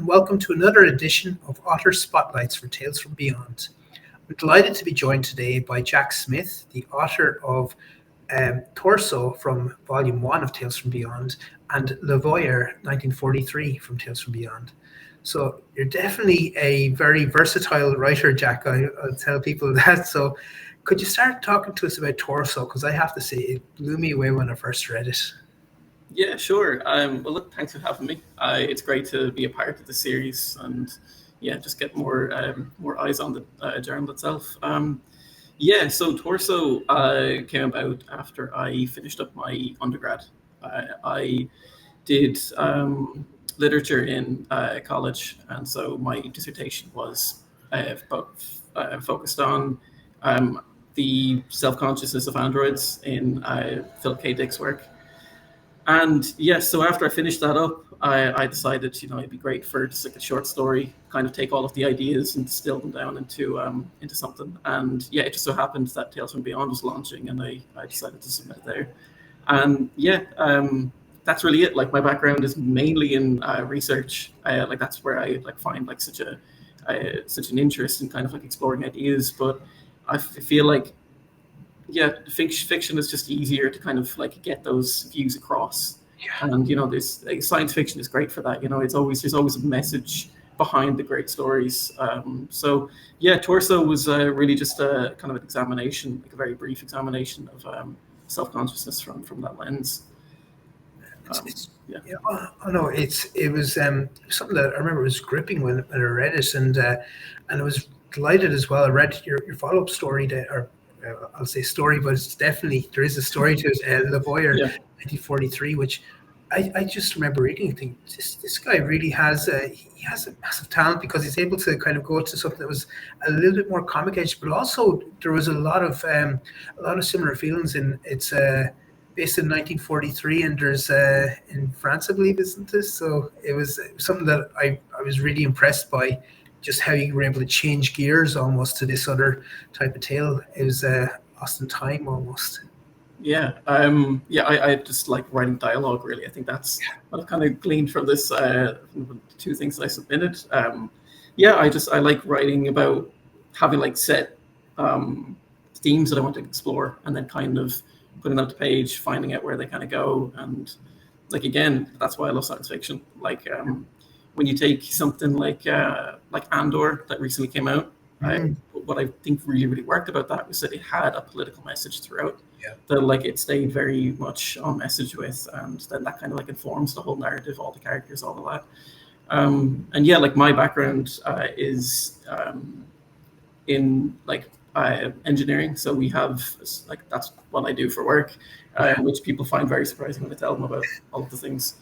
welcome to another edition of Otter Spotlights for Tales from Beyond. I'm delighted to be joined today by Jack Smyth, the author of Torso from Volume 1 of Tales from Beyond and Voyeur 1943 from Tales from Beyond. So you're definitely a very versatile writer, Jack. I'll tell people that. So could you start talking to us about Torso? Because I have to say, it blew me away when I first read it. Yeah, sure. Well, look, thanks for having me. It's great to be a part of the series and just get more eyes on the journal itself. So Torso came about after I finished up my undergrad. I did literature in college, and so my dissertation was focused on the self-consciousness of androids in Philip K. Dick's work. And so after I finished that up, I decided, it'd be great for just like a short story, kind of take all of the ideas and distill them down into something. And it just so happened that Tales from Beyond was launching, and I decided to submit it there. And that's really it. Like, my background is mainly in research. That's where I find such an interest in kind of exploring ideas. But I feel like fiction is just easier to kind of get those views across. And there's science fiction is great for that. There's always a message behind the great stories. Torso was really just a kind of an examination, a very brief examination of self-consciousness from that lens. It was something that I remember was gripping when I read it, and I was delighted as well. I read your follow-up story there, I'll say story, but it's definitely, there is a story to it, Le Voyeur 1943, which I just remember reading and thinking, this guy really has a massive talent, because he's able to kind of go to something that was a little bit more comic edge, but also there was a lot of similar feelings in it's based in 1943, and there's in France, I believe, isn't this? So it was something that I was really impressed by, just how you were able to change gears almost to this other type of tale. It was lost in time almost. I just like writing dialogue, really. I think that's what I've kind of gleaned from this, from the two things that I submitted. I like writing about having set themes that I want to explore, and then kind of putting them to page, finding out where they kind of go. And again, that's why I love science fiction. When you take something like Andor that recently came out, what I think really worked about that was that it had a political message throughout. That it stayed very much on message with, and then that kind of informs the whole narrative, all the characters, all of that. My background is in engineering, so we have that's what I do for work, which people find very surprising when I tell them about all of the things.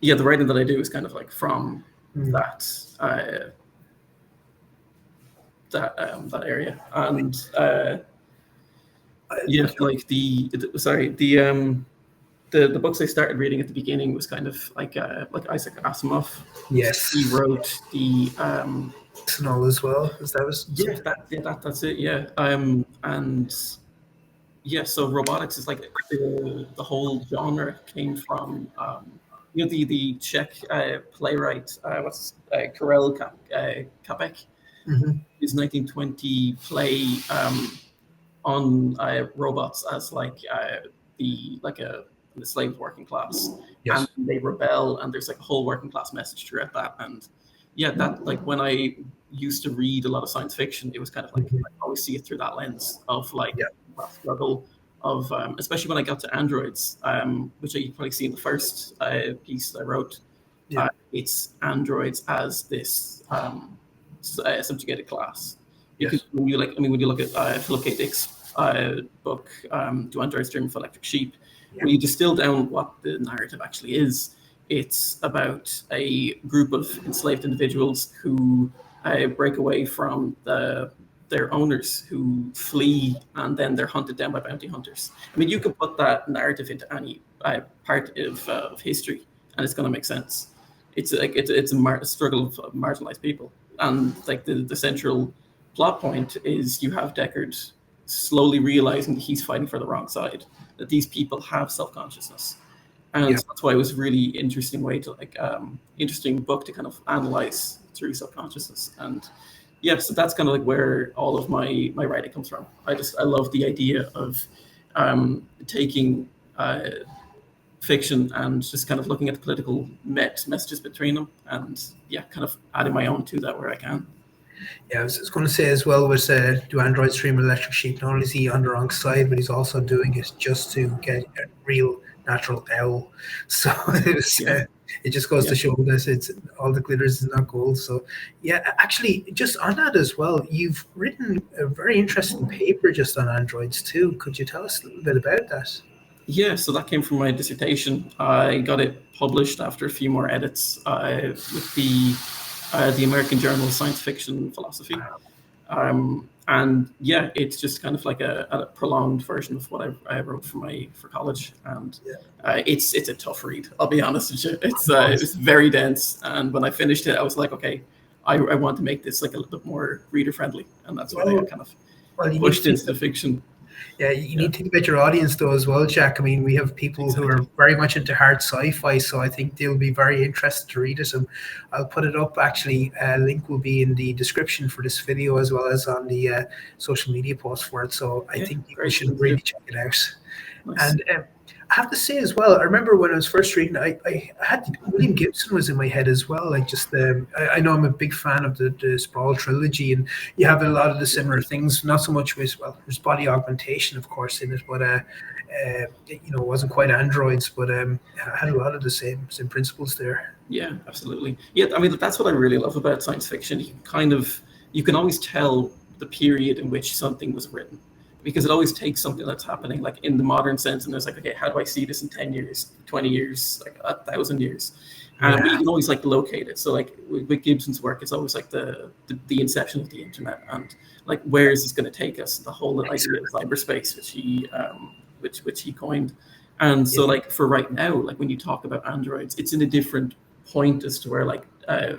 The writing that I do is kind of from that area. And the books I started reading at the beginning was kind of like Isaac Asimov. Yes, he wrote the Arsenal as well. That's it. So robotics is the whole genre came from the Czech playwright Karel Čapek. His 1920 play on robots as the enslaved working class. Yes. And they rebel, and there's a whole working class message throughout that. And that when I used to read a lot of science fiction, it was kind of I always see it through that lens of that struggle of especially when I got to androids, which you probably see in the first piece I wrote. It's androids as this subjugated class, because when you look at Philip K. Dick's book, Do Androids Dream of Electric Sheep, when you distill down what the narrative actually is, it's about a group of enslaved individuals who break away from their owners, who flee, and then they're hunted down by bounty hunters. You could put that narrative into any part of history, and it's going to make sense. It's a struggle of marginalized people, and the central plot point is you have Deckard slowly realizing that he's fighting for the wrong side, that these people have self-consciousness. And Yeah. that's why it was a really interesting way to interesting book to kind of analyze through subconsciousness. And yeah, so that's kind of like where all of my writing comes from. I love the idea of taking fiction and just kind of looking at the political messages between them, and yeah, kind of adding my own to that where I can. Yeah, I was going to say as well with do androids dream of electric sheep? Not only is he on the wrong side, but he's also doing it just to get a real natural owl. So Yeah, it just goes yeah. to show that it's all the glitters is not gold. So yeah, actually, just on that as well, you've written a very interesting paper just on androids too. Could you tell us a little bit about that? Yeah, so that came from my dissertation. I got it published after a few more edits with the American Journal of Science Fiction and Philosophy. And yeah, it's just kind of like a prolonged version of what I wrote for college, and Yeah. it's a tough read. I'll be honest with you. It's very dense, and when I finished it, I was like, okay, I want to make this like a little bit more reader friendly, and that's why I Well, kind of well, you need to pushed think. into the fiction. Yeah, you Yeah, need to think about your audience though as well, Jack. I mean, we have people who are exactly. very much into hard sci-fi, so I think they'll be very interested to read it. And I'll put it up. Actually, a link will be in the description for this video as well as on the social media post for it. So I Yeah, think people great. should Thank really you. check it out. Nice. And I have to say as well, I remember when I was first reading, I had William Gibson was in my head as well. Like just, I know I'm a big fan of the Sprawl trilogy, and you have a lot of the similar things. Not so much with well, there's body augmentation, of course, in it, but it wasn't quite androids, but had a lot of the same principles there. Yeah, absolutely. Yeah, I mean that's what I really love about science fiction. You can always tell the period in which something was written, because it always takes something that's happening like in the modern sense, and there's like, okay, how do I see this in 10 years, 20 years, like 1,000 years? But you Yeah, can always like locate it. So like with Gibson's work, it's always like the inception of the internet, and like where is this going to take us? The whole idea of cyberspace, which he coined. And yeah, so like for right now, like when you talk about androids, it's in a different point as to where like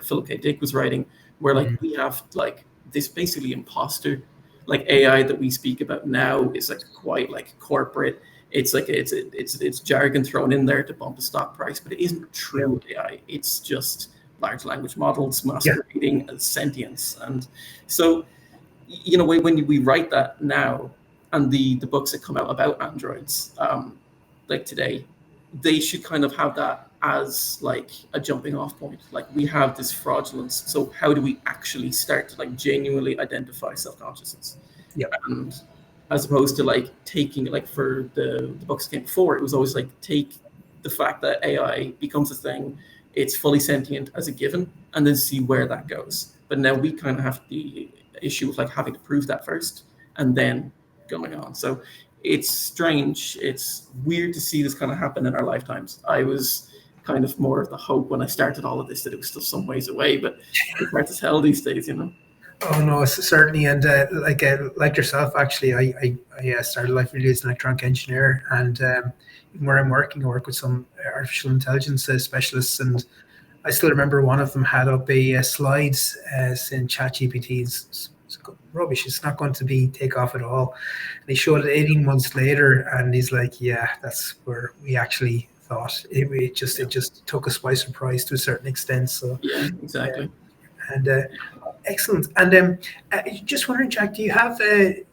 Philip K. Dick was writing, where like mm, we have like this basically imposter, like AI that we speak about now is like quite like corporate. It's like it's jargon thrown in there to bump the stock price, but it isn't yeah, true AI. It's just large language models yeah, masquerading as sentience. And so when we write that now, and the books that come out about androids, like today, they should kind of have that as like a jumping off point. Like we have this fraudulence, so how do we actually start to like genuinely identify self-consciousness? yeah, And as opposed to like taking like for the books that came before, it was always like take the fact that AI becomes a thing, it's fully sentient as a given, and then see where that goes. But now we kind of have the issue of like having to prove that first and then going on. So it's strange. It's weird to see this kind of happen in our lifetimes. I was kind of more of the hope when I started all of this that it was still some ways away, but it's hard to tell these days. Oh no, certainly, and like yourself, actually, I started life really as an electronic engineer, and where I'm working, I work with some artificial intelligence specialists, and I still remember one of them had up a slides saying ChatGPT is rubbish. It's not going to be take off at all. And he showed it 18 months later, and he's like, "Yeah, that's where we actually thought Yeah, it just took us by surprise to a certain extent." So, yeah, uh, exactly. and excellent. And just wondering, Jack, do you have a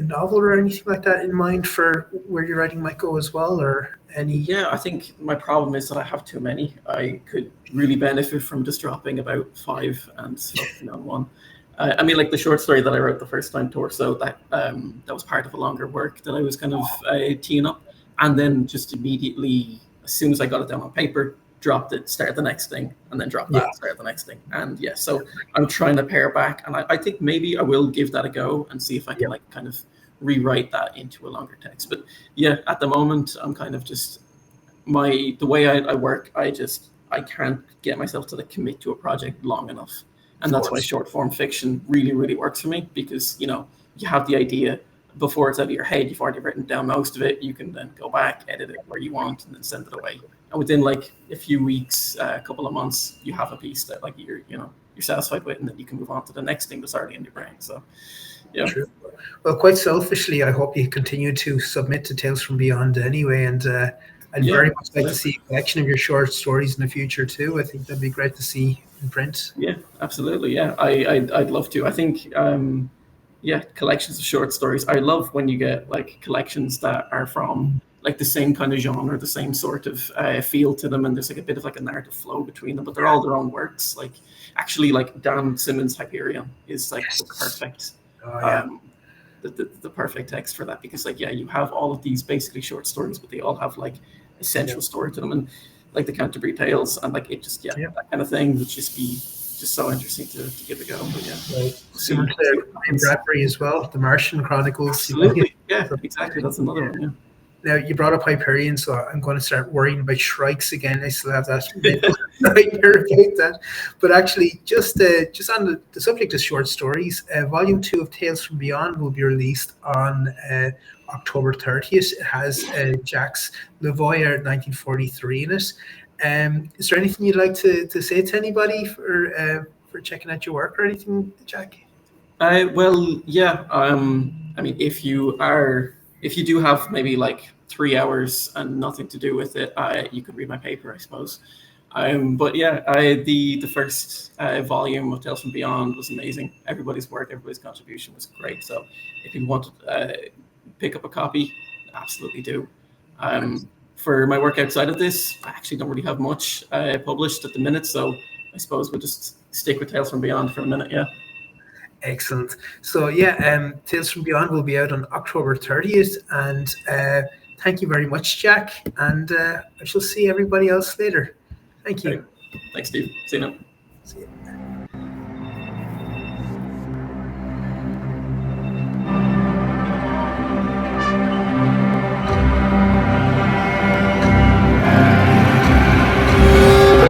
novel or anything like that in mind for where your writing might go as well, or any? Yeah, I think my problem is that I have too many. I could really benefit from just dropping about five and focusing on one. I mean, like the short story that I wrote the first time, Torso, that was part of a longer work that I was kind of teeing up, and then just immediately, as soon as I got it down on paper, dropped it, started the next thing, and then dropped Yeah, that, started the next thing, and yeah. So I'm trying to pare back, and I think maybe I will give that a go and see if I yeah, can like kind of rewrite that into a longer text. But yeah, at the moment, I'm kind of just the way I work. I can't get myself to like commit to a project long enough, and of that's why course. short form fiction really works for me, because you have the idea before it's out of your head. You've already written down most of it. You can then go back, edit it where you want, and then send it away. And within like a few weeks, a couple of months, you have a piece that like you're satisfied with, and then you can move on to the next thing that's already in your brain. So Yeah. True. Well, quite selfishly, I hope you continue to submit to Tales from Beyond anyway, and I'd Yeah, very much like to see a collection of your short stories in the future too. I think that'd be great to see in print. yeah, absolutely. Yeah, I'd love to. I think yeah, collections of short stories. I love when you get like collections that are from like the same kind of genre, the same sort of feel to them, and there's like a bit of like a narrative flow between them, but they're all their own works. Like actually, like Dan Simmons' Hyperion is like the Yes. perfect Oh yeah. um, the perfect text for that, because like yeah, you have all of these basically short stories, but they all have like a central story to them, and like the Canterbury Tales, and like it just yeah, Yeah. that kind of thing would just be just so interesting to give a go. But yeah, Right. we'll Similar see to what Ray happens. Bradbury as well, the Martian Chronicles. Absolutely, yeah, So, exactly. That's another one. now you brought up Hyperion, so I'm going to start worrying about Shrikes again. I still have that Yeah. mental nightmare about that. But actually, just on the subject of short stories, Volume 2 of Tales from Beyond will be released on October 30th. It has Jack's Voyeur 1943 in it. Is there anything you'd like to say to anybody for checking out your work or anything, Jack? Well, yeah. I mean, if you do have maybe like 3 hours and nothing to do with it, you could read my paper, I suppose. But yeah, the first volume of Tales from Beyond was amazing. Everybody's work, everybody's contribution was great. So if you want to pick up a copy, absolutely do. For my work outside of this, I actually don't really have much published at the minute, so I suppose we'll just stick with Tales from Beyond for a minute. Yeah. Excellent. So yeah, Tales from Beyond will be out on October 30th, and thank you very much, Jack. And I shall see everybody else later. Thank Great. you. Thanks, Steve. See you now. See you.